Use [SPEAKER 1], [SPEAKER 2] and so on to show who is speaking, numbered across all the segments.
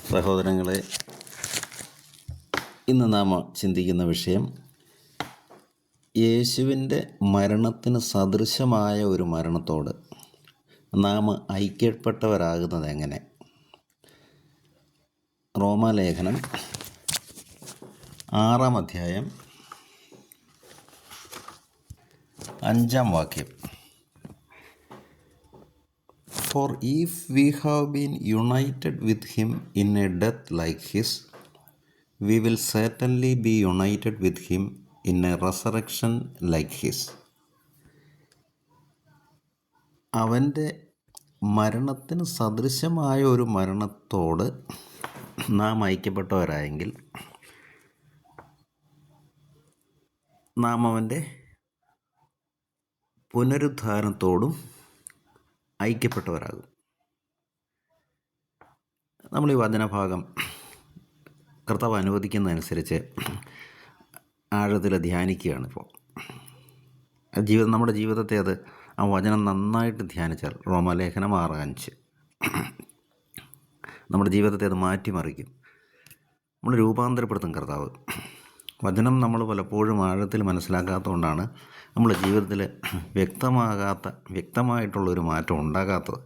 [SPEAKER 1] സഹോദരങ്ങളെ, ഇന്ന് നാം ചിന്തിക്കുന്ന വിഷയം യേശുവിൻ്റെ മരണത്തിന് സദൃശമായ ഒരു മരണത്തോട് നാം ഐക്യപ്പെട്ടവരാകുന്നത് എങ്ങനെ. റോമാലേഖനം 6-ാം അധ്യായം 5-ാം വാക്യം. For if we have been united with him in a death like his, we will certainly be united with him in a resurrection like his. അവൻ്റെ മരണത്തിന് സദൃശമായ ഒരു മരണത്തോട് നാം ഐക്യപ്പെട്ടവരായെങ്കിൽ നാം അവൻ്റെ പുനരുദ്ധാനത്തോടും ഐക്യപ്പെട്ടവരാകും. നമ്മൾ ഈ വചനഭാഗം കർത്താവ് അനുവദിക്കുന്നതനുസരിച്ച് ആഴത്തിൽ ധ്യാനിക്കുകയാണ്. ഇപ്പോൾ നമ്മുടെ ജീവിതത്തെ ആ വചനം നന്നായിട്ട് ധ്യാനിച്ചാൽ, റോമാലേഖനം 6:5, നമ്മുടെ ജീവിതത്തെ അത് മാറ്റിമറിക്കും. നമ്മൾ രൂപാന്തരപ്പെടുത്തും കർത്താവ്. വചനം നമ്മൾ പലപ്പോഴും ആഴത്തിൽ മനസ്സിലാക്കാത്തതുകൊണ്ടാണ് നമ്മുടെ ജീവിതത്തിൽ വ്യക്തമായിട്ടുള്ളൊരു മാറ്റം ഉണ്ടാകാത്തത്.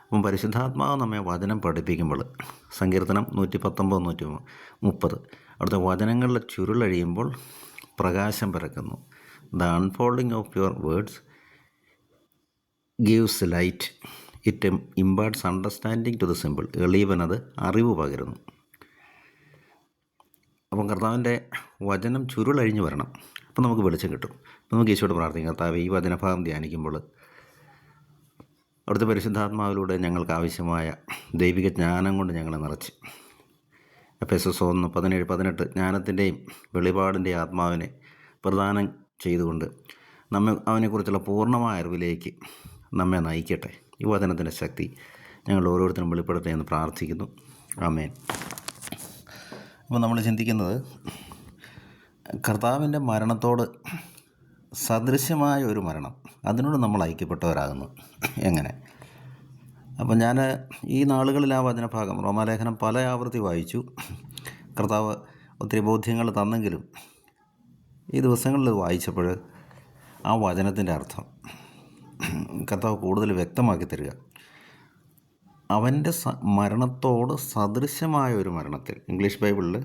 [SPEAKER 1] അപ്പം പരിശുദ്ധാത്മാവ് നമ്മെ വചനം പഠിപ്പിക്കുമ്പോൾ, സങ്കീർത്തനം 119, 130, അവിടുത്തെ വചനങ്ങളിലെ ചുരുളഴിയുമ്പോൾ പ്രകാശം പരക്കുന്നു. The unfolding of your words gives light, it imparts understanding to the simple. എളിയവനത് അറിവ് പകരുന്നു. അപ്പം കർത്താവിൻ്റെ വചനം ചുരുളഴിഞ്ഞ് വരണം. അപ്പം നമുക്ക് വെളിച്ചം കിട്ടും. അപ്പം നമുക്ക് ഈശോയോട് പ്രാർത്ഥിക്കാം, കർത്താവ്, ഈ വചനഭാഗം ധ്യാനിക്കുമ്പോൾ അവിടുത്തെ പരിശുദ്ധാത്മാവിലൂടെ ഞങ്ങൾക്ക് ആവശ്യമായ ദൈവിക ജ്ഞാനം കൊണ്ട് ഞങ്ങളെ നിറച്ച്, എഫെസസ് 1:17-18 ജ്ഞാനത്തിൻ്റെയും വെളിപാടിൻ്റെയും ആത്മാവിനെ പ്രദാനം ചെയ്തുകൊണ്ട് അവനെക്കുറിച്ചുള്ള പൂർണ്ണമായ അറിവിലേക്ക് നമ്മെ നയിക്കട്ടെ. ഈ വചനത്തിൻ്റെ ശക്തി ഞങ്ങൾ ഓരോരുത്തരും വെളിപ്പെടുത്തട്ടെ എന്ന് പ്രാർത്ഥിക്കുന്നു. ആമേൻ. അപ്പോൾ നമ്മൾ ചിന്തിക്കുന്നത് കർത്താവിൻ്റെ മരണത്തോട് സദൃശ്യമായ ഒരു മരണം, അതിനോട് നമ്മൾ ഐക്യപ്പെട്ടവരാകുന്നു എങ്ങനെ. അപ്പോൾ ഞാൻ ഈ നാളുകളിൽ ആ വചനഭാഗം റോമാലേഖനം പല ആവർത്തി വായിച്ചു. കർത്താവ് ഒത്തിരി ബോധ്യങ്ങൾ തന്നെങ്കിലും ഈ ദിവസങ്ങളിൽ വായിച്ചപ്പോൾ ആ വചനത്തിൻ്റെ അർത്ഥം കർത്താവ് കൂടുതൽ വ്യക്തമാക്കി തരിക. അവൻ്റെ മരണത്തോട് സദൃശ്യമായ ഒരു മരണത്തിൽ, ഇംഗ്ലീഷ് ബൈബിളിൽ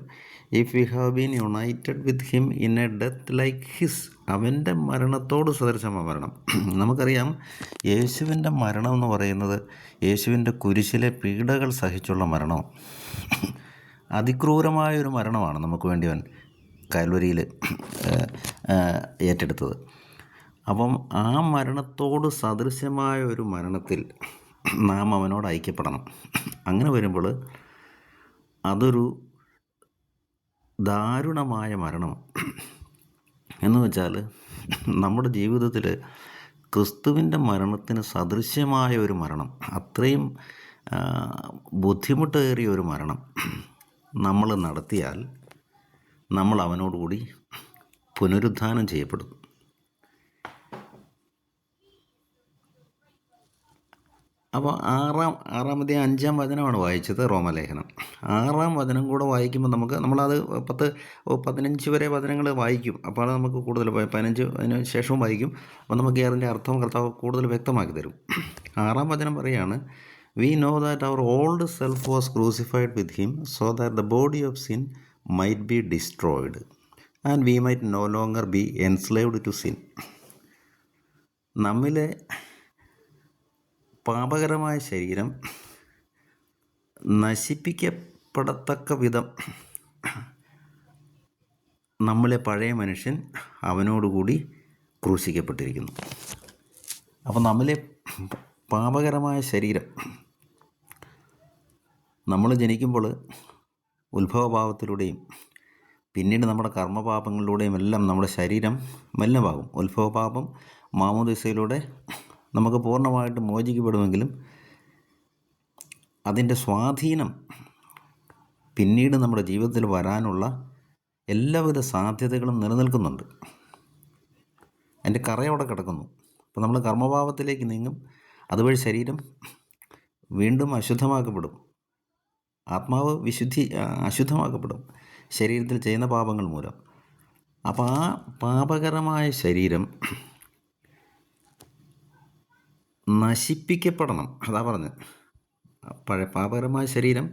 [SPEAKER 1] if we have been United with him in A death like his, അവൻ്റെ മരണത്തോട് സദൃശമായ മരണം. നമുക്കറിയാം, യേശുവിൻ്റെ മരണം എന്ന് പറയുന്നത് യേശുവിൻ്റെ കുരിശിലെ പീഡകൾ സഹിച്ചുള്ള മരണം, അതിക്രൂരമായൊരു മരണമാണ് നമുക്ക് വേണ്ടി അവൻ കാൽവരിയിൽ ഏറ്റെടുത്തത്. അപ്പം ആ മരണത്തോട് സദൃശ്യമായ ഒരു മരണത്തിൽ നാം അവനോട് ഐക്യപ്പെടണം. അങ്ങനെ വരുമ്പോൾ അതൊരു ദാരുണമായ മരണമാണ്. എന്ന് വെച്ചാൽ നമ്മുടെ ജീവിതത്തിൽ ക്രിസ്തുവിൻ്റെ മരണത്തിന് സദൃശ്യമായ ഒരു മരണം, അത്രയും ബുദ്ധിമുട്ടേറിയ ഒരു മരണം നമ്മൾ നടത്തിയാൽ നമ്മൾ അവനോടുകൂടി പുനരുദ്ധാനം ചെയ്യപ്പെടും. അപ്പോൾ 6-ാമത്തെ 5-ാം വചനമാണ് വായിച്ചത് റോമാലേഖനം. 6-ാം വചനം കൂടെ വായിക്കുമ്പോൾ നമ്മളത് 10-15 വരെ വചനങ്ങൾ വായിക്കും. അപ്പോൾ അത് നമുക്ക് കൂടുതൽ 15 അതിന് ശേഷവും വായിക്കും. അപ്പോൾ നമുക്ക് അതിൻ്റെ അർത്ഥം കർത്താവ് കൂടുതൽ വ്യക്തമാക്കി തരും. 6-ാം വചനം പറയുകയാണ്, we know that our old self was crucified with him so that the body of sin might be destroyed and we might no longer be enslaved to sin. നമ്മിലെ പാപകരമായ ശരീരം നശിപ്പിക്കപ്പെടത്തക്ക വിധം നമ്മളെ പഴയ മനുഷ്യൻ അവനോടുകൂടി ക്രൂശിക്കപ്പെട്ടിരിക്കുന്നു. അപ്പോൾ നമ്മിലെ പാപകരമായ ശരീരം, നമ്മൾ ജനിക്കുമ്പോൾ ഉത്ഭവപാപത്തിലൂടെയും പിന്നീട് നമ്മുടെ കർമ്മപാപങ്ങളിലൂടെയും എല്ലാം നമ്മുടെ ശരീരം മലിനമാകും. ഉത്ഭവപാപം മാമോദീസയിലൂടെ നമുക്ക് പൂർണ്ണമായിട്ട് മോചിക്കപ്പെടുമെങ്കിലും അതിൻ്റെ സ്വാധീനം പിന്നീട് നമ്മുടെ ജീവിതത്തിൽ വരാനുള്ള എല്ലാവിധ സാധ്യതകളും നിലനിൽക്കുന്നുണ്ട്. അതിൻ്റെ കറയവിടെ കിടക്കുന്നു. അപ്പോൾ നമ്മൾ കർമ്മഭാവത്തിലേക്ക് നീങ്ങും. അതുവഴി ശരീരം വീണ്ടും അശുദ്ധമാക്കപ്പെടും. ആത്മാവ് അശുദ്ധമാക്കപ്പെടും ശരീരത്തിൽ ചെയ്യുന്ന പാപങ്ങൾ മൂലം. അപ്പോൾ ആ പാപകരമായ ശരീരം നശിപ്പിക്കപ്പെടണം. അതാ പറഞ്ഞത്, പാപകരമായ ശരീരം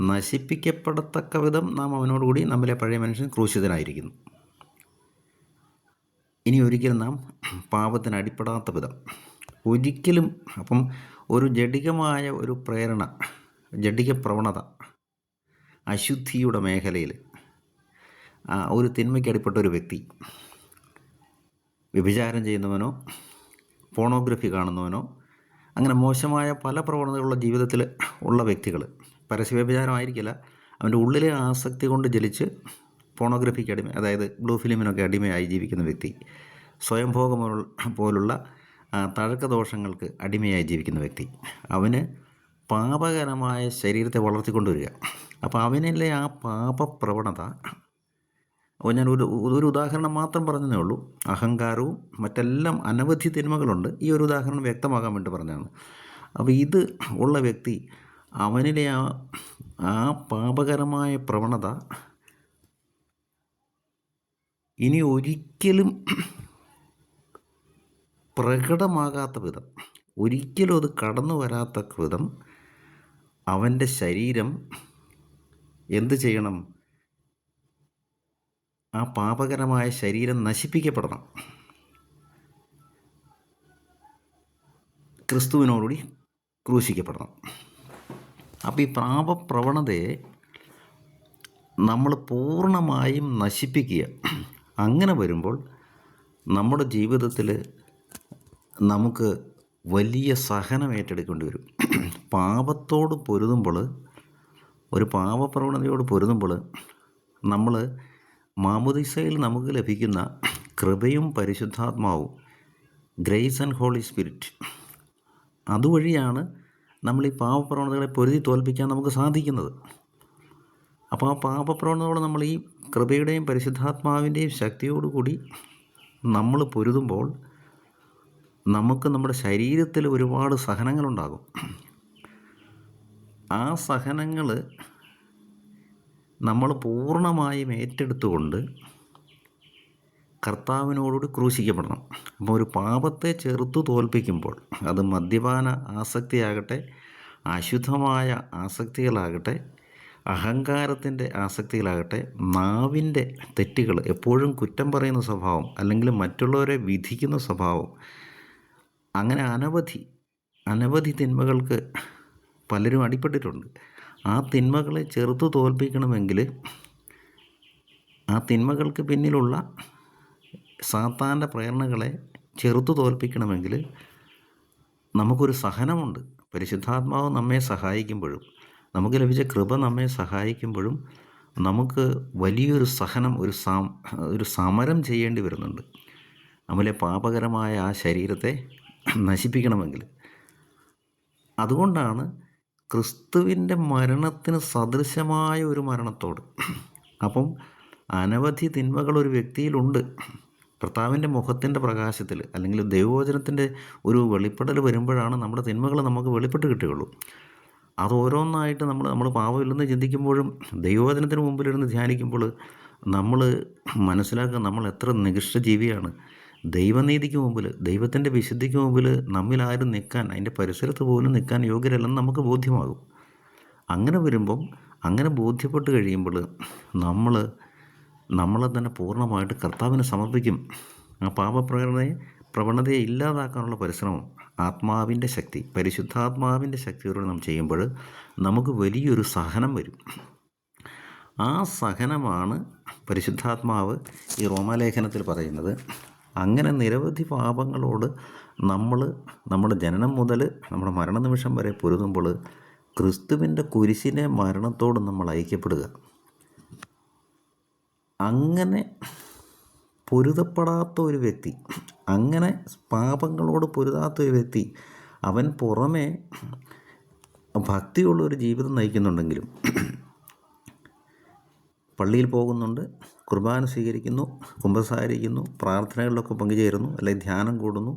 [SPEAKER 1] നശിപ്പിക്കപ്പെടത്തക്ക വിധം നാം അവനോടുകൂടി നമ്മിലെ പഴയ മനുഷ്യൻ ക്രൂശിതനായിരിക്കുന്നു. ഇനി ഒരിക്കലും നാം പാപത്തിന് അടിപ്പെടാത്ത വിധം ഒരിക്കലും. അപ്പം ഒരു ജഡികമായ ഒരു പ്രേരണ, ജഡിക പ്രവണത, അശുദ്ധിയുടെ മേഖലയിൽ ഒരു തിന്മയ്ക്ക് അടിപ്പെട്ട ഒരു വ്യക്തി, വ്യഭിചാരം ചെയ്യുന്നവനോ പോണോഗ്രഫി കാണുന്നവനോ അങ്ങനെ മോശമായ പല പ്രവണതകളുള്ള ജീവിതത്തിൽ ഉള്ള വ്യക്തികൾ, പരസ്യവ്യഭിചാരമായിരിക്കില്ല, അവൻ്റെ ഉള്ളിലെ ആസക്തി കൊണ്ട് ജലിച്ച് പോണോഗ്രഫിക്ക് അടിമ, അതായത് ബ്ലൂ ഫിലിമിനൊക്കെ അടിമയായി ജീവിക്കുന്ന വ്യക്തി, സ്വയംഭോഗം പോലുള്ള തഴക്കദോഷങ്ങൾക്ക് അടിമയായി ജീവിക്കുന്ന വ്യക്തി, അവന് പാപകരമായ ശരീരത്തെ വളർത്തിക്കൊണ്ടുവരിക. അപ്പോൾ അവനിലെ ആ പാപപ്രവണത, ഞാൻ ഒരു ഉദാഹരണം മാത്രം പറഞ്ഞതേ ഉള്ളൂ. അഹങ്കാരവും മറ്റെല്ലാം അനവധി തിന്മകളുണ്ട്. ഈ ഒരു ഉദാഹരണം വ്യക്തമാകാൻ വേണ്ടി പറഞ്ഞതാണ്. അപ്പോൾ ഇത് ഉള്ള വ്യക്തി, അവനിലെ ആ പാപകരമായ പ്രവണത ഇനി ഒരിക്കലും പ്രകടമാകാത്ത വിധം, ഒരിക്കലും അത് കടന്നു വരാത്ത വിധം അവൻ്റെ ശരീരം എന്ത് ചെയ്യണം? ആ പാപകരമായ ശരീരം നശിപ്പിക്കപ്പെടണം. ക്രിസ്തുവിനോടുകൂടി ക്രൂശിക്കപ്പെടണം. അപ്പോൾ ഈ പാപപ്രവണതയെ നമ്മൾ പൂർണ്ണമായും നശിപ്പിക്കുക. അങ്ങനെ വരുമ്പോൾ നമ്മുടെ ജീവിതത്തിൽ നമുക്ക് വലിയ സഹനം ഏറ്റെടുക്കേണ്ടി വരും. പാപത്തോട് പൊരുതുമ്പോൾ, ഒരു പാപപ്രവണതയോട് പൊരുതുമ്പോൾ നമ്മൾ മാമോദീസയിൽ നമുക്ക് ലഭിക്കുന്ന കൃപയും പരിശുദ്ധാത്മാവും, ഗ്രേസ് ആൻഡ് ഹോളി സ്പിരിറ്റ്, അതുവഴിയാണ് നമ്മൾ ഈ പാപപ്രവണതകളെ പൊരുതി തോൽപ്പിക്കാൻ നമുക്ക് സാധിക്കുന്നത്. അപ്പോൾ ആ പാപപ്രവണതയോട് നമ്മൾ ഈ കൃപയുടെയും പരിശുദ്ധാത്മാവിൻ്റെയും ശക്തിയോടുകൂടി നമ്മൾ പൊരുതുമ്പോൾ നമുക്ക് നമ്മുടെ ശരീരത്തിൽ ഒരുപാട് സഹനങ്ങളുണ്ടാകും. ആ സഹനങ്ങൾ നമ്മൾ പൂർണ്ണമായും ഏറ്റെടുത്തുകൊണ്ട് കർത്താവിനോടുകൂടി ക്രൂശിക്കപ്പെടണം. അപ്പോൾ ഒരു പാപത്തെ ചെറുത്തു തോൽപ്പിക്കുമ്പോൾ, അത് മദ്യപാന ആസക്തിയാകട്ടെ, അശുദ്ധമായ ആസക്തികളാകട്ടെ, അഹങ്കാരത്തിൻ്റെ ആസക്തികളാകട്ടെ, നാവിൻ്റെ തെറ്റുകൾ, എപ്പോഴും കുറ്റം പറയുന്ന സ്വഭാവം, അല്ലെങ്കിൽ മറ്റുള്ളവരെ വിധിക്കുന്ന സ്വഭാവം, അങ്ങനെ അനവധി തിന്മകൾക്ക് പലരും അടിപ്പെട്ടിട്ടുണ്ട്. ആ തിന്മകളെ ചെറുത്തു തോൽപ്പിക്കണമെങ്കിൽ, ആ തിന്മകൾക്ക് പിന്നിലുള്ള സാത്താൻ്റെ പ്രേരണകളെ ചെറുത്തു തോൽപ്പിക്കണമെങ്കിൽ നമുക്കൊരു സഹനമുണ്ട്. പരിശുദ്ധാത്മാവ് നമ്മെ സഹായിക്കുമ്പോഴും, നമുക്ക് ലഭിച്ച കൃപ നമ്മെ സഹായിക്കുമ്പോഴും നമുക്ക് വലിയൊരു സഹനം, ഒരു സമരം ചെയ്യേണ്ടി വരുന്നുണ്ട്. നമ്മളെ പാപകരമായ ആ ശരീരത്തെ നശിപ്പിക്കണമെങ്കിൽ. അതുകൊണ്ടാണ് ക്രിസ്തുവിൻ്റെ മരണത്തിന് സദൃശമായ ഒരു മരണത്തോട്, അപ്പം അനവധി തിന്മകൾ ഒരു വ്യക്തിയിലുണ്ട്. കർത്താവിൻ്റെ മുഖത്തിൻ്റെ പ്രകാശത്തിൽ, അല്ലെങ്കിൽ ദൈവവചനത്തിൻ്റെ ഒരു വെളിപ്പെടൽ വരുമ്പോഴാണ് നമ്മുടെ തിന്മകൾ നമുക്ക് വെളിപ്പെട്ട് കിട്ടുകയുള്ളൂ. അത് ഓരോന്നായിട്ട് നമ്മൾ പാപമില്ലെന്ന് ചിന്തിക്കുമ്പോഴും ദൈവവചനത്തിന് മുമ്പിലിരുന്ന് ധ്യാനിക്കുമ്പോൾ നമ്മൾ മനസ്സിലാക്കുക നമ്മൾ എത്ര നികൃഷ്ട ജീവിയാണ്. ദൈവനീതിക്ക് മുമ്പിൽ, ദൈവത്തിൻ്റെ വിശുദ്ധിക്ക് മുമ്പിൽ നമ്മിലാരും നിൽക്കാൻ, അതിൻ്റെ പരിസരത്ത് പോലും നിൽക്കാൻ യോഗ്യരല്ലെന്ന് നമുക്ക് ബോധ്യമാകും. അങ്ങനെ വരുമ്പം, അങ്ങനെ ബോധ്യപ്പെട്ട് കഴിയുമ്പോൾ നമ്മളെ തന്നെ പൂർണ്ണമായിട്ട് കർത്താവിന് സമർപ്പിക്കും. ആ പ്രവണതയെ ഇല്ലാതാക്കാനുള്ള പരിശ്രമം ആത്മാവിൻ്റെ ശക്തി, പരിശുദ്ധാത്മാവിൻ്റെ ശക്തിയോടെ നാം ചെയ്യുമ്പോൾ നമുക്ക് വലിയൊരു സഹനം വരും. ആ സഹനമാണ് പരിശുദ്ധാത്മാവ് ഈ റോമാലേഖനത്തിൽ പറയുന്നത്. അങ്ങനെ നിരവധി പാപങ്ങളോട് നമ്മുടെ ജനനം മുതൽ നമ്മുടെ മരണനിമിഷം വരെ പൊരുതുമ്പോൾ ക്രിസ്തുവിൻ്റെ കുരിശിനെ മരണത്തോട് നമ്മൾ ഐക്യപ്പെടുക. അങ്ങനെ പൊരുതപ്പെടാത്ത ഒരു വ്യക്തി, അങ്ങനെ പാപങ്ങളോട് പൊരുതാത്ത ഒരു വ്യക്തി, അവൻ പുറമേ ഭക്തിയുള്ളൊരു ജീവിതം നയിക്കുന്നുണ്ടെങ്കിലും, പള്ളിയിൽ പോകുന്നുണ്ട്, കുർബാന സ്വീകരിക്കുന്നു, കുമ്പസാരിക്കുന്നു, പ്രാർത്ഥനകളിലൊക്കെ പങ്കുചേരുന്നു, അല്ലെങ്കിൽ ധ്യാനം കൂടുന്നു,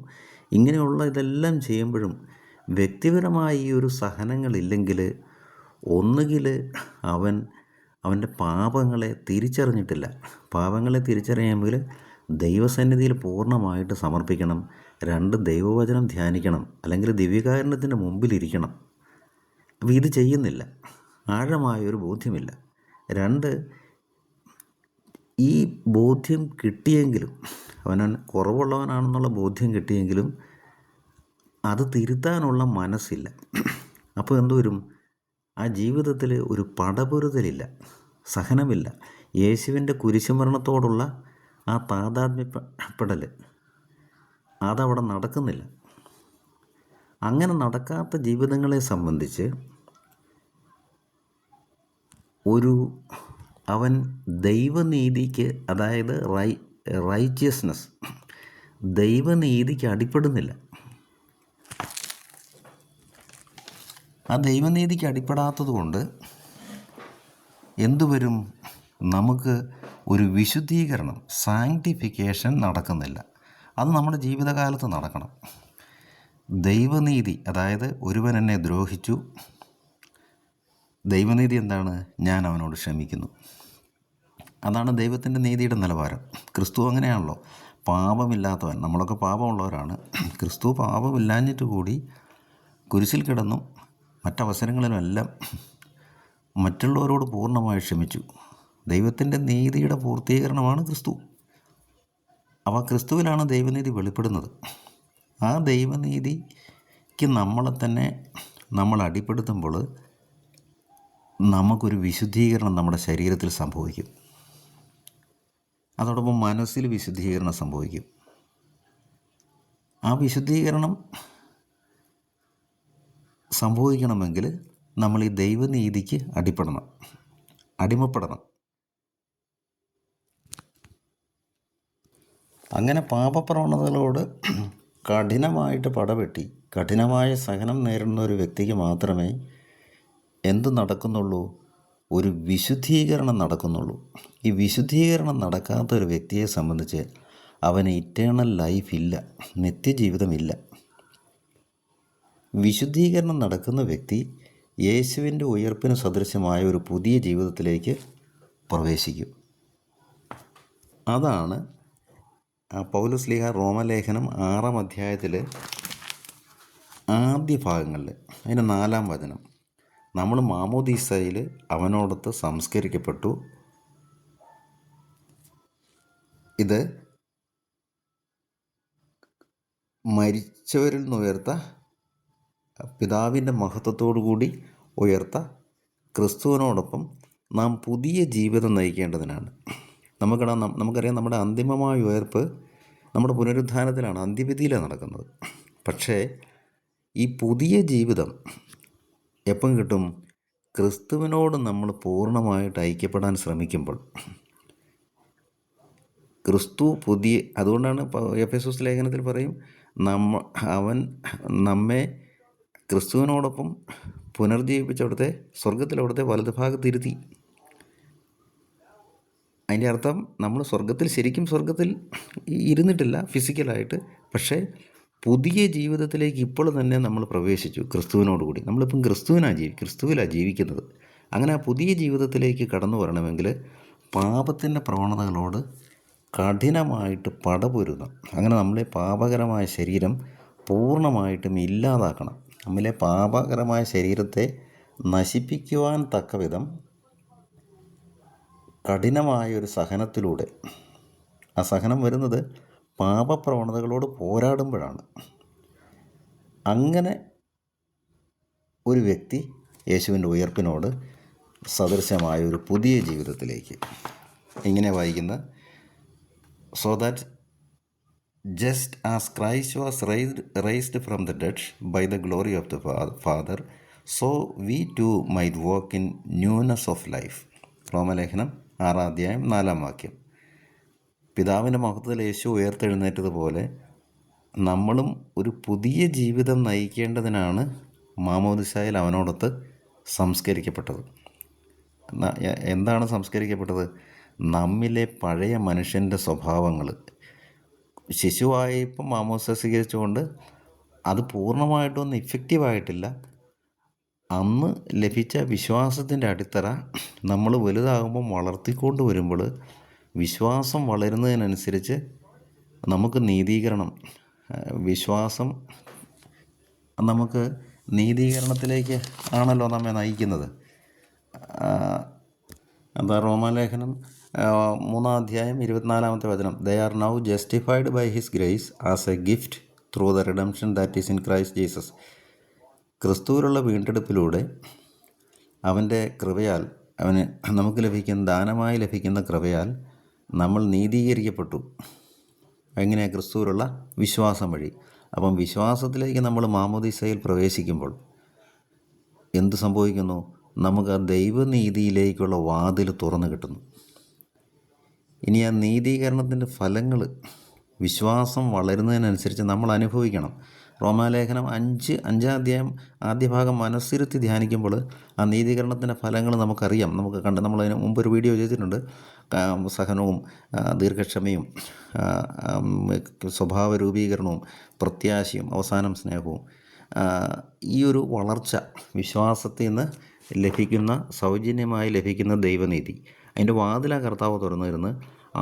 [SPEAKER 1] ഇങ്ങനെയുള്ള ഇതെല്ലാം ചെയ്യുമ്പോഴും വ്യക്തിപരമായ ഈ ഒരു സഹനങ്ങളില്ലെങ്കിൽ ഒന്നുകിൽ അവൻ അവൻ്റെ പാപങ്ങളെ തിരിച്ചറിഞ്ഞിട്ടില്ല. പാപങ്ങളെ തിരിച്ചറിയുമ്പോൾ ദൈവസന്നിധിയിൽ പൂർണ്ണമായിട്ട് സമർപ്പിക്കണം. 2 ദൈവവചനം ധ്യാനിക്കണം, അല്ലെങ്കിൽ ദിവ്യകാരുണ്യത്തിൻ്റെ മുമ്പിലിരിക്കണം. അപ്പോൾ ഇത് ചെയ്യുന്നില്ല, ആഴമായൊരു ബോധ്യമില്ല. 2, ഈ ബോധ്യം കിട്ടിയെങ്കിലും, അവൻ കുറവുള്ളവനാണെന്നുള്ള ബോധ്യം കിട്ടിയെങ്കിലും അത് തിരുത്താനുള്ള മനസ്സില്ല. അപ്പോൾ എന്തുവരും? ആ ജീവിതത്തിൽ ഒരു പടപൊരുതലില്ല, സഹനമില്ല. യേശുവിൻ്റെ കുരിശുമരണത്തോടുള്ള ആ താതാത്മ്യപ്പെടൽ അതവിടെ നടക്കുന്നില്ല. അങ്ങനെ നടക്കാത്ത ജീവിതങ്ങളെ സംബന്ധിച്ച് അവൻ ദൈവനീതിക്ക്, അതായത് റൈച്ചിയസ്നെസ്, ദൈവനീതിക്ക് അടിപ്പെടുന്നില്ല. ആ ദൈവനീതിക്ക് അടിപ്പെടാത്തത് കൊണ്ട് എന്തുവരും? നമുക്ക് ഒരു വിശുദ്ധീകരണം, സാങ്ക്ടിഫിക്കേഷൻ നടക്കുന്നില്ല. അത് നമ്മുടെ ജീവിതകാലത്ത് നടക്കണം. ദൈവനീതി, അതായത് ഒരുവൻ എന്നെ ദ്രോഹിച്ചു, ദൈവനീതി എന്താണ്? ഞാൻ അവനോട് ക്ഷമിക്കുന്നു. അതാണ് ദൈവത്തിൻ്റെ നീതിയുടെ നിലവാരം. ക്രിസ്തു അങ്ങനെയാണല്ലോ, പാപമില്ലാത്തവൻ. നമ്മളൊക്കെ പാപമുള്ളവരാണ്. ക്രിസ്തു പാപമില്ലാഞ്ഞിട്ട് കൂടി കുരിശിൽ കിടന്നു മറ്റവസരങ്ങളിലെല്ലാം മറ്റുള്ളവരോട് പൂർണ്ണമായി ക്ഷമിച്ചു. ദൈവത്തിൻ്റെ നീതിയുടെ പൂർത്തീകരണമാണ് ക്രിസ്തു. അപ്പോൾ ക്രിസ്തുവിലാണ് ദൈവനീതി വെളിപ്പെടുന്നത്. ആ ദൈവനീതിക്ക് നമ്മളെ തന്നെ നമ്മൾ അടിപ്പെടുത്തുമ്പോൾ നമുക്കൊരു വിശുദ്ധീകരണം നമ്മുടെ ശരീരത്തിൽ സംഭവിക്കും. അതോടൊപ്പം മനസ്സിൽ വിശുദ്ധീകരണം സംഭവിക്കും. ആ വിശുദ്ധീകരണം സംഭവിക്കണമെങ്കിൽ നമ്മൾ ഈ ദൈവനീതിക്ക് അടിമപ്പെടണം. അങ്ങനെ പാപപ്രവണതകളോട് കഠിനമായിട്ട് പടവെട്ടി കഠിനമായ സഹനം നേരിടുന്ന ഒരു വ്യക്തിക്ക് മാത്രമേ എന്ത് നടക്കുന്നുള്ളൂ? ഒരു വിശുദ്ധീകരണം നടക്കുന്നുള്ളൂ. ഈ വിശുദ്ധീകരണം നടക്കാത്ത ഒരു വ്യക്തിയെ സംബന്ധിച്ച് അവന് ഇറ്റേണൽ ലൈഫ് ഇല്ല, നിത്യജീവിതമില്ല. വിശുദ്ധീകരണം നടക്കുന്ന വ്യക്തി യേശുവിൻ്റെ ഉയർപ്പിന് സദൃശമായ ഒരു പുതിയ ജീവിതത്തിലേക്ക് പ്രവേശിക്കും. അതാണ് പൗലോസ്ലീഹ റോമലേഖനം 6-ാം അധ്യായത്തിൽ ആദ്യ ഭാഗങ്ങളിൽ അതിന് 4-ാം വചനം, നമ്മൾ മാമോദീസയിൽ അവനോടൊത്ത് സംസ്കരിക്കപ്പെട്ടു. ഇത് മരിച്ചവരിൽ നിന്ന് ഉയർത്ത പിതാവിൻ്റെ മഹത്വത്തോടു കൂടി ഉയർത്ത ക്രിസ്തുവിനോടൊപ്പം നാം പുതിയ ജീവിതം നയിക്കേണ്ടതിനാണ്. നമുക്കറിയാം, നമ്മുടെ അന്തിമമായ ഉയർപ്പ് നമ്മുടെ പുനരുത്ഥാനത്തിലാണ്, അന്ത്യവിധിയിലാണ് നടക്കുന്നത്. പക്ഷേ ഈ പുതിയ ജീവിതം എപ്പം കിട്ടും? ക്രിസ്തുവിനോട് നമ്മൾ പൂർണ്ണമായിട്ട് ഐക്യപ്പെടാൻ ശ്രമിക്കുമ്പോൾ. അതുകൊണ്ടാണ് എഫെസോസ് ലേഖനത്തിൽ പറയും, അവൻ നമ്മെ ക്രിസ്തുവിനോടൊപ്പം പുനർജീവിപ്പിച്ചവിടുത്തെ സ്വർഗത്തിലവിടുത്തെ വലതുഭാഗത്തിരുത്തി. അതിൻ്റെ അർത്ഥം നമ്മൾ ശരിക്കും സ്വർഗത്തിൽ ഇരുന്നിട്ടില്ല ഫിസിക്കലായിട്ട്, പക്ഷേ പുതിയ ജീവിതത്തിലേക്ക് ഇപ്പോൾ തന്നെ നമ്മൾ പ്രവേശിച്ചു ക്രിസ്തുവിനോടുകൂടി. നമ്മളിപ്പം ക്രിസ്തുവിലാണ് ജീവിക്കുന്നത്. അങ്ങനെ ആ പുതിയ ജീവിതത്തിലേക്ക് കടന്നു വരണമെങ്കിൽ പാപത്തിൻ്റെ പ്രവണതകളോട് കഠിനമായിട്ട് പടപൊരുതണം. അങ്ങനെ നമ്മളെ പാപകരമായ ശരീരം പൂർണ്ണമായിട്ടും ഇല്ലാതാക്കണം. നമ്മിലെ പാപകരമായ ശരീരത്തെ നശിപ്പിക്കുവാൻ തക്കവിധം കഠിനമായൊരു സഹനത്തിലൂടെ, ആ സഹനം വരുന്നത് പാപപ്രവണതകളോട് പോരാടുമ്പോഴാണ്. അങ്ങനെ ഒരു വ്യക്തി യേശുവിൻ്റെ ഉയർപ്പിനോട് സദൃശമായ ഒരു പുതിയ ജീവിതത്തിലേക്ക്, ഇങ്ങനെ വായിക്കുന്ന, so that just as Christ was raised from the dead by the glory of the Father, so we too might walk in newness of life. റോമലേഖനം 6-ാം അധ്യായം 4-ാം വാക്യം. പിതാവിൻ്റെ മഹത്വത്തിൽ യേശു ഉയർത്തെഴുന്നേറ്റതുപോലെ നമ്മളും ഒരു പുതിയ ജീവിതം നയിക്കേണ്ടതിനാണ് മാമോദിസായിൽ അവനോടൊത്ത് സംസ്കരിക്കപ്പെട്ടത്. എന്താണ് സംസ്കരിക്കപ്പെട്ടത്? നമ്മിലെ പഴയ മനുഷ്യൻ്റെ സ്വഭാവങ്ങൾ. ശിശുവായപ്പം മാമോദിസ സ്വീകരിച്ചുകൊണ്ട് അത് പൂർണ്ണമായിട്ടൊന്നും ഇഫക്റ്റീവായിട്ടില്ല. അന്ന് ലഭിച്ച വിശ്വാസത്തിൻ്റെ അടിത്തറ നമ്മൾ വലുതാകുമ്പം വളർത്തിക്കൊണ്ട് വരുമ്പോൾ വിശ്വാസം വളരുന്നതിനനുസരിച്ച് നമുക്ക് നീതീകരണം, വിശ്വാസം നമുക്ക് നീതീകരണത്തിലേക്ക് ആണല്ലോ നമ്മെ നയിക്കുന്നത്. എന്താ റോമാലേഖനം 3-ാം അധ്യായം 24-ാമത്തെ വചനം, they are now justified by his grace as a gift through the redemption that is in Christ Jesus. ക്രിസ്തുവിലുള്ള വീണ്ടെടുപ്പിലൂടെ അവൻ്റെ കൃപയാൽ, അവന് നമുക്ക് ലഭിക്കുന്ന ദാനമായി ലഭിക്കുന്ന കൃപയാൽ നമ്മൾ നീതീകരിക്കപ്പെട്ടു. എങ്ങനെ? ക്രിസ്തുവിലുള്ള വിശ്വാസം വഴി. അപ്പം വിശ്വാസത്തിലേക്ക് നമ്മൾ മാമോദീസയിൽ പ്രവേശിക്കുമ്പോൾ എന്ത് സംഭവിക്കുന്നു? നമുക്ക് ആ ദൈവനീതിയിലേക്കുള്ള വാതിൽ തുറന്നു കിട്ടുന്നു. ഇനി ആ നീതീകരണത്തിൻ്റെ ഫലങ്ങൾ വിശ്വാസം വളരുന്നതിനനുസരിച്ച് നമ്മൾ അനുഭവിക്കണം. റോമാലേഖനം 5-ാം അധ്യായം ആദ്യ ഭാഗം മനസ്സിരുത്തി ധ്യാനിക്കുമ്പോൾ ആ നീതീകരണത്തിൻ്റെ ഫലങ്ങൾ നമുക്കറിയാം. നമുക്ക് നമ്മളതിന് മുമ്പ് ഒരു വീഡിയോ ചെയ്തിട്ടുണ്ട്. സഹനവും ദീർഘക്ഷമയും സ്വഭാവ രൂപീകരണവും പ്രത്യാശയും അവസാനം സ്നേഹവും. ഈ ഒരു വളർച്ച വിശ്വാസത്തിൽ നിന്ന് ലഭിക്കുന്ന, സൗജന്യമായി ലഭിക്കുന്ന ദൈവനീതി, അതിൻ്റെ വാതിലാണ് കർത്താവ് തുറന്നിരുന്ന്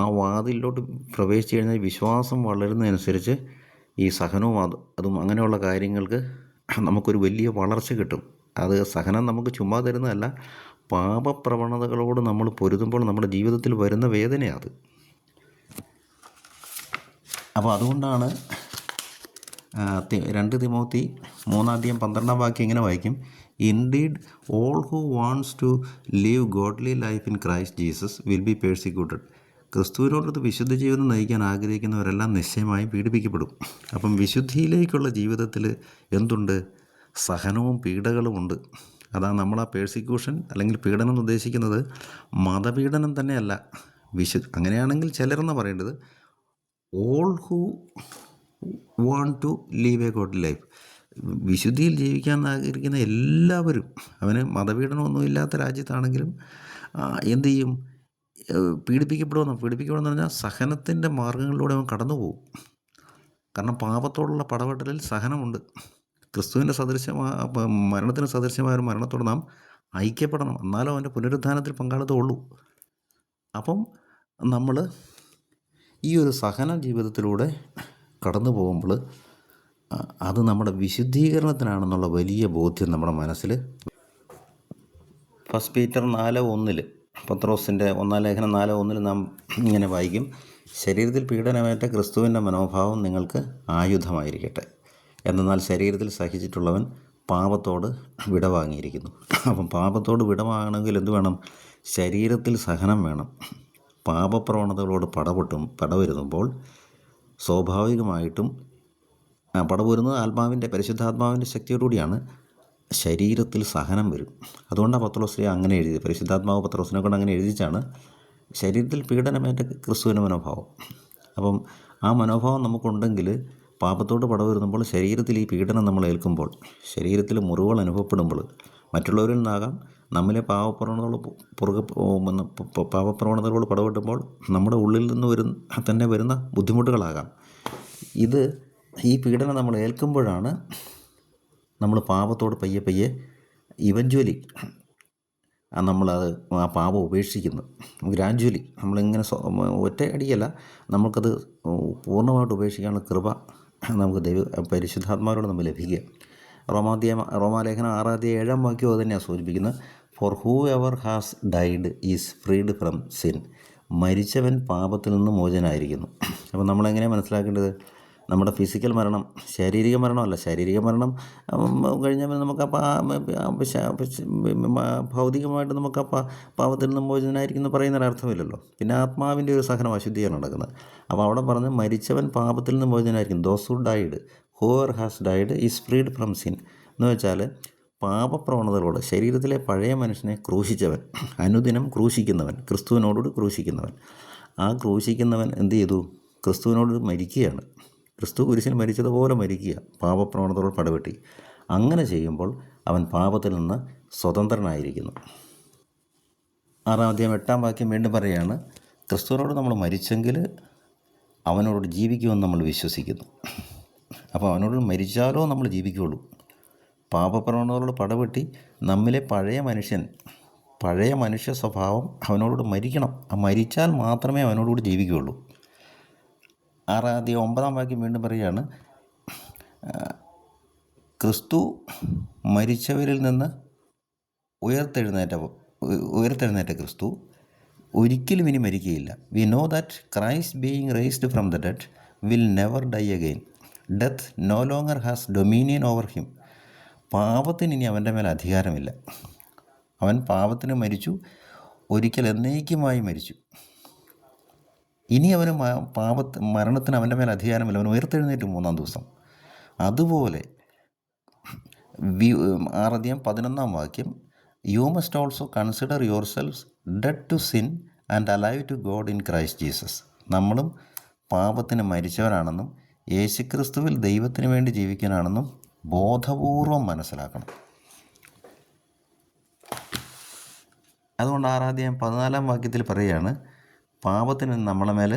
[SPEAKER 1] ആ വാതിലിലോട്ട് പ്രവേശിച്ച് കഴിഞ്ഞാൽ വിശ്വാസം വളരുന്നതനുസരിച്ച് ഈ സഹനവും അതും അങ്ങനെയുള്ള കാര്യങ്ങൾക്ക് നമുക്കൊരു വലിയ വളർച്ച കിട്ടും. അത് സഹനം നമുക്ക് ചുമ്മാ തരുന്നതല്ല, പാപപ്രവണതകളോട് നമ്മൾ പൊരുതുമ്പോൾ നമ്മുടെ ജീവിതത്തിൽ വരുന്ന വേദനയാണ് അത്. അപ്പോൾ അതുകൊണ്ടാണ് 2 തിമോത്തി 3-ാം അധ്യായം 12-ാം വാക്യം ഇങ്ങനെ വായിക്കും, indeed all who wants to live godly life in Christ Jesus will be persecuted. ക്രിസ്തുവിനോടൊത്ത് വിശുദ്ധ ജീവിതം നയിക്കാൻ ആഗ്രഹിക്കുന്നവരെല്ലാം നിശ്ചയമായും പീഡിപ്പിക്കപ്പെടും. അപ്പം വിശുദ്ധിയിലേക്കുള്ള ജീവിതത്തിൽ എന്തുണ്ട്? സഹനവും പീഡകളുമുണ്ട്. അതാണ് നമ്മൾ ആ പേഴ്സിക്യൂഷൻ അല്ലെങ്കിൽ പീഡനം എന്ന് ഉദ്ദേശിക്കുന്നത് മതപീഡനം തന്നെയല്ല. അങ്ങനെയാണെങ്കിൽ ചിലരെന്ന് പറയേണ്ടത് all who want to live a godly life, വിശുദ്ധിയിൽ ജീവിക്കാൻ ആഗ്രഹിക്കുന്ന എല്ലാവരും, അവന് മതപീഡനമൊന്നും ഇല്ലാത്ത രാജ്യത്താണെങ്കിലും എന്തു ചെയ്യും? പീഡിപ്പിക്കപ്പെടുമെന്ന് പറഞ്ഞാൽ സഹനത്തിൻ്റെ മാർഗങ്ങളിലൂടെ അവൻ കടന്നു പോകും. കാരണം പാപത്തോടുള്ള പടപെടലിൽ സഹനമുണ്ട്. ക്രിസ്തുവിൻ്റെ മരണത്തിന് സദൃശ്യമായ ഒരു മരണത്തോട് നാം ഐക്യപ്പെടണം, എന്നാലും അവൻ്റെ പുനരുത്ഥാനത്തിൽ പങ്കാളിത്തമുള്ളൂ. അപ്പം നമ്മൾ ഈ ഒരു സഹന ജീവിതത്തിലൂടെ കടന്നു പോകുമ്പോൾ അത് നമ്മുടെ വിശുദ്ധീകരണത്തിനാണെന്നുള്ള വലിയ ബോധ്യം നമ്മുടെ മനസ്സിൽ. 1 പീറ്റർ 4:1 പത്രോസിൻ്റെ 1-ാം ലേഖനം 4:1 നാം ഇങ്ങനെ വായിക്കും, ശരീരത്തിൽ പീഡനമേറ്റ ക്രിസ്തുവിൻ്റെ മനോഭാവം നിങ്ങൾക്ക് ആയുധമായിരിക്കട്ടെ. എന്നാൽ ശരീരത്തിൽ സഹിച്ചിട്ടുള്ളവൻ പാപത്തോട് വിടവാങ്ങിയിരിക്കുന്നു. അപ്പം പാപത്തോട് വിടവാങ്ങണമെങ്കിൽ എന്ത് വേണം? ശരീരത്തിൽ സഹനം വേണം. പാപപ്രവണതകളോട് പടവരുമ്പോൾ സ്വാഭാവികമായിട്ടും പടവരുന്നത് പരിശുദ്ധാത്മാവിൻ്റെ ശക്തിയോടുകൂടിയാണ്. ശരീരത്തിൽ സഹനം വരും. അതുകൊണ്ടാണ് പത്രോസ് അങ്ങനെ എഴുതി, പരിശുദ്ധാത്മാവ് പത്രോസിനെ കൊണ്ട് അങ്ങനെ എഴുതിച്ചാണ് ശരീരത്തിൽ പീഡനമേറ്റ ക്രിസ്തുവിൻ്റെ മനോഭാവം. അപ്പം ആ മനോഭാവം നമുക്കുണ്ടെങ്കിൽ പാപത്തോട് പടവരുമ്പോൾ ശരീരത്തിൽ ഈ പീഡനം നമ്മൾ ഏൽക്കുമ്പോൾ, ശരീരത്തിൽ മുറിവുകൾ അനുഭവപ്പെടുമ്പോൾ, മറ്റുള്ളവരിൽ നിന്നാകാം, നമ്മിലെ പാപപ്രവണതകളോട് പടവെട്ടുമ്പോൾ നമ്മുടെ ഉള്ളിൽ നിന്ന് തന്നെ വരുന്ന ബുദ്ധിമുട്ടുകളാകാം. ഈ പീഡനം നമ്മൾ ഏൽക്കുമ്പോഴാണ് നമ്മൾ പാപത്തോട് പയ്യെ ഇവഞ്ച്വലി നമ്മളത് ആ പാപം ഉപേക്ഷിക്കുന്നത്. ഗ്രാജുവലി നമ്മളിങ്ങനെ ഒറ്റ അടിയല്ല, നമുക്കത് പൂർണ്ണമായിട്ട് ഉപേക്ഷിക്കാനുള്ള കൃപ നമുക്ക് പരിശുദ്ധാത്മാവിനോട് നമ്മൾ ലഭിക്കുക. റോമാലേഖനം 6-ാം അധ്യായം 7-ാം വാക്യം അത് തന്നെയാണ് സൂചിപ്പിക്കുന്നത്, for whoever has died is freed from sin. മരിച്ചവൻ പാപത്തിൽ നിന്ന് മോചനായിരിക്കുന്നു. അപ്പോൾ നമ്മളെങ്ങനെയാണ് മനസ്സിലാക്കേണ്ടത്? നമ്മുടെ ഫിസിക്കൽ മരണം, ശാരീരിക മരണമല്ല. ശാരീരിക മരണം കഴിഞ്ഞാൽ നമുക്ക് ഭൗതികമായിട്ട് നമുക്ക് പാപത്തിൽ നിന്ന് മോചനായിരിക്കുന്നു പറയുന്നൊരർത്ഥമില്ലല്ലോ. പിന്നെ ആത്മാവിൻ്റെ ഒരു സഹനം, അശുദ്ധിയാണ് നടക്കുന്നത്. അപ്പോൾ അവിടെ പറഞ്ഞ് മരിച്ചവൻ പാപത്തിൽ നിന്ന് മോചനായിരിക്കും. Those who died, whoever has died is freed from sin എന്ന് വെച്ചാൽ പാപപ്രവണതകളോട് ശരീരത്തിലെ പഴയ മനുഷ്യനെ ക്രൂശിച്ചവൻ, അനുദിനം ക്രൂശിക്കുന്നവൻ, ക്രിസ്തുവിനോടുകൂടി ക്രൂശിക്കുന്നവൻ. ആ ക്രൂശിക്കുന്നവൻ എന്ത് ചെയ്തു? ക്രിസ്തുവിനോട് മരിക്കുകയാണ്. ക്രിസ്തു കുരിശിൽ മരിച്ചതുപോലെ മരിക്കുക, പാപപ്രവണതയോട് പടവെട്ടി. അങ്ങനെ ചെയ്യുമ്പോൾ അവൻ പാപത്തിൽ നിന്ന് സ്വതന്ത്രനായിരിക്കുന്നു. 6-ാം അധ്യായം 8-ാം വാക്യം വീണ്ടും പറയുകയാണ്, ക്രിസ്തുവിനോട് നമ്മൾ മരിച്ചെങ്കിൽ അവനോട് ജീവിക്കുമെന്ന് നമ്മൾ വിശ്വസിക്കുന്നു. അപ്പോൾ അവനോട് മരിച്ചാലോ നമ്മൾ ജീവിക്കുകയുള്ളൂ. പാപപ്രവണതകളോട് പടവെട്ടി നമ്മിലെ പഴയ മനുഷ്യ സ്വഭാവം അവനോട് മരിക്കണം. മരിച്ചാൽ മാത്രമേ അവനോടുകൂടി ജീവിക്കുകയുള്ളൂ. 9 വാക്യം വീണ്ടും പറയുകയാണ്, ക്രിസ്തു മരിച്ചവരിൽ നിന്ന് ഉയർത്തെഴുന്നേറ്റ ക്രിസ്തു ഒരിക്കലും ഇനി മരിക്കുകയില്ല. We know that Christ being raised from the dead will never die again. Death no longer has dominion over him. പാപത്തിന് ഇനി അവൻ്റെ മേൽ അധികാരമില്ല. അവൻ പാപത്തിന് മരിച്ചു, ഒരിക്കൽ എന്നേക്കുമായി മരിച്ചു. ഇനി അവന് മരണത്തിന് അവൻ്റെ മേൽ അധികാരമില്ല. അവൻ ഉയർത്തെഴുന്നേറ്റ് 3-ാം ദിവസം. അതുപോലെ 11 വാക്യം, you must also consider yourselves dead to sin and alive to God in Christ Jesus. നമ്മളും പാപത്തിന് മരിച്ചവരാണെന്നും യേശുക്രിസ്തുവിൽ ദൈവത്തിന് വേണ്ടി ജീവിക്കാനാണെന്നും ബോധപൂർവം മനസ്സിലാക്കണം. അതുകൊണ്ട് 14 വാക്യത്തിൽ പറയുകയാണ്, പാപത്തിന് നമ്മളെ മേൽ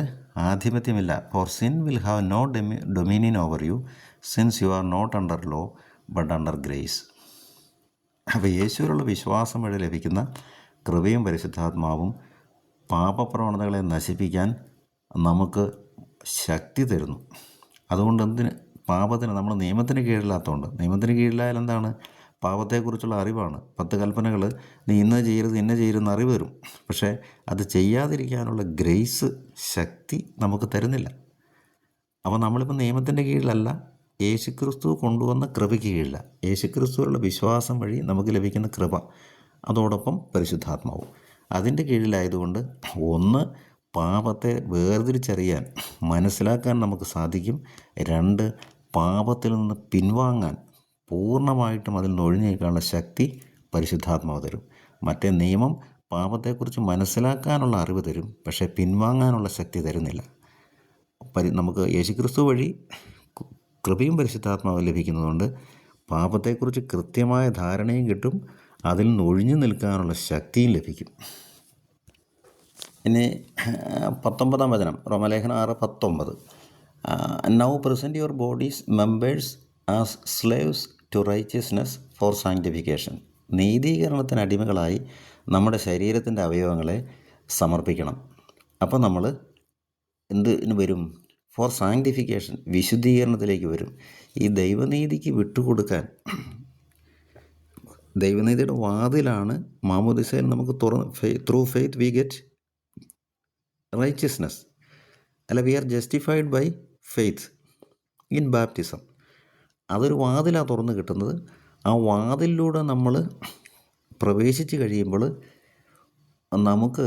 [SPEAKER 1] ആധിപത്യമില്ല. For sin will have no dominion over you since you are not under law but under grace. അപ്പോൾ യേശുവിലുള്ള വിശ്വാസം വഴി ലഭിക്കുന്ന കൃപയും പരിശുദ്ധാത്മാവും പാപപ്രവണതകളെ നശിപ്പിക്കാൻ നമുക്ക് ശക്തി തരുന്നു. അതുകൊണ്ട് പാപത്തിന് നമ്മൾ നിയമത്തിന് കീഴില്ലാത്തതുകൊണ്ട്, നിയമത്തിന് കീഴിലായാൽ എന്താണ്? പാപത്തെക്കുറിച്ചുള്ള അറിവാണ്. 10 കൽപ്പനകൾ, നീ ഇന്ന ചെയ്യരുതെന്ന് അറിവ് തരും. പക്ഷേ അത് ചെയ്യാതിരിക്കാനുള്ള ഗ്രേസ്, ശക്തി നമുക്ക് തരുന്നില്ല. അപ്പോൾ നമ്മളിപ്പോൾ നിയമത്തിൻ്റെ കീഴിലല്ല, യേശുക്രിസ്തു കൊണ്ടുവന്ന കൃപയ്ക്ക് കീഴില്ല. യേശുക്രിസ്തുവിലുള്ള വിശ്വാസം വഴി നമുക്ക് ലഭിക്കുന്ന കൃപ, അതോടൊപ്പം പരിശുദ്ധാത്മാവും അതിൻ്റെ കീഴിലായതുകൊണ്ട്, ഒന്ന്, പാപത്തെ വേർതിരിച്ചറിയാൻ മനസ്സിലാക്കാൻ നമുക്ക് സാധിക്കും. 2, പാപത്തിൽ നിന്ന് പിൻവാങ്ങാൻ, പൂർണ്ണമായിട്ടും അതിൽ നിന്ന് ഒഴിഞ്ഞേക്കാനുള്ള ശക്തി പരിശുദ്ധാത്മാവ് തരും. മറ്റേ നിയമം പാപത്തെക്കുറിച്ച് മനസ്സിലാക്കാനുള്ള അറിവ് തരും, പക്ഷേ പിൻവാങ്ങാനുള്ള ശക്തി തരുന്നില്ല. നമുക്ക് യേശുക്രിസ്തു വഴി കൃപയും പരിശുദ്ധാത്മാവും ലഭിക്കുന്നതുകൊണ്ട് പാപത്തെക്കുറിച്ച് കൃത്യമായ ധാരണയും കിട്ടും, അതിൽ നിന്ന് ഒഴിഞ്ഞു നിൽക്കാനുള്ള ശക്തിയും ലഭിക്കും. ഇനി 19 വചനം, റോമാലേഖനം 6:19, now present your bodies members as slaves to righteousness for sanctification. നീതീകരണത്തിന് അടിമകളായി നമ്മുടെ ശരീരത്തിൻ്റെ അവയവങ്ങളെ സമർപ്പിക്കണം. അപ്പോൾ നമ്മൾ എന്തിന് വരും? ഫോർ സാങ്ക്ടിഫിക്കേഷൻ, വിശുദ്ധീകരണത്തിലേക്ക് വരും. ഈ ദൈവനീതിക്ക് വിട്ടുകൊടുക്കാൻ, ദൈവനീതിയുടെ വാതിലാണ് മാമോദിസയിൽ നമുക്ക് through faith we get righteousness. അല്ല, we are justified by faith in baptism. അതൊരു വാതിലാണ് തുറന്ന് കിട്ടുന്നത്. ആ വാതിലിലൂടെ നമ്മൾ പ്രവേശിച്ച് കഴിയുമ്പോൾ നമുക്ക്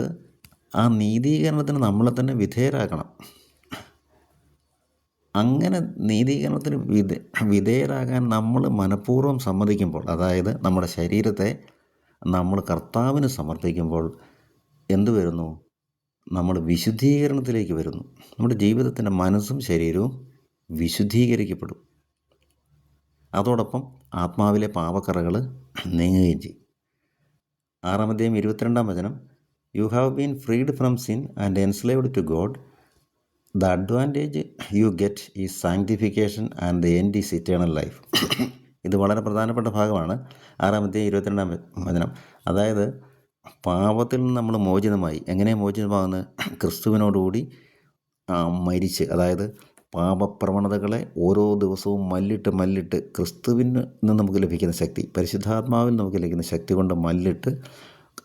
[SPEAKER 1] ആ നീതീകരണത്തിന് നമ്മളെ തന്നെ വിധേയരാക്കണം. അങ്ങനെ നീതീകരണത്തിന് വിധേയരാകാൻ നമ്മൾ മനഃപൂർവ്വം സമ്മതിക്കുമ്പോൾ, അതായത് നമ്മുടെ ശരീരത്തെ നമ്മൾ കർത്താവിന് സമർപ്പിക്കുമ്പോൾ എന്തു വരുന്നു? നമ്മൾ വിശുദ്ധീകരണത്തിലേക്ക് വരുന്നു. നമ്മുടെ ജീവിതത്തിൻ്റെ മനസ്സും ശരീരവും വിശുദ്ധീകരിക്കപ്പെടും. അതോടൊപ്പം ആത്മാവിലെ പാപക്കറകൾ നീങ്ങുകയും ചെയ്യും. 6-ാം വചനം, you have been freed from sin and enslaved to God. The advantage you get is sanctification and the end is eternal life. ഇത് വളരെ പ്രധാനപ്പെട്ട ഭാഗമാണ്. 6-ാം വചനം, അതായത് പാപത്തിൽ നിന്ന് നമ്മൾ മോചിതമായി. എങ്ങനെ മോചിതമാകുന്നത്? ക്രിസ്തുവിനോടുകൂടി മരിച്ച്, അതായത് പാപപ്രവണതകളെ ഓരോ ദിവസവും മല്ലിട്ട് ക്രിസ്തുവിന് നിന്ന് നമുക്ക് ലഭിക്കുന്ന ശക്തി, പരിശുദ്ധാത്മാവിൽ നമുക്ക് ലഭിക്കുന്ന ശക്തി കൊണ്ട് മല്ലിട്ട്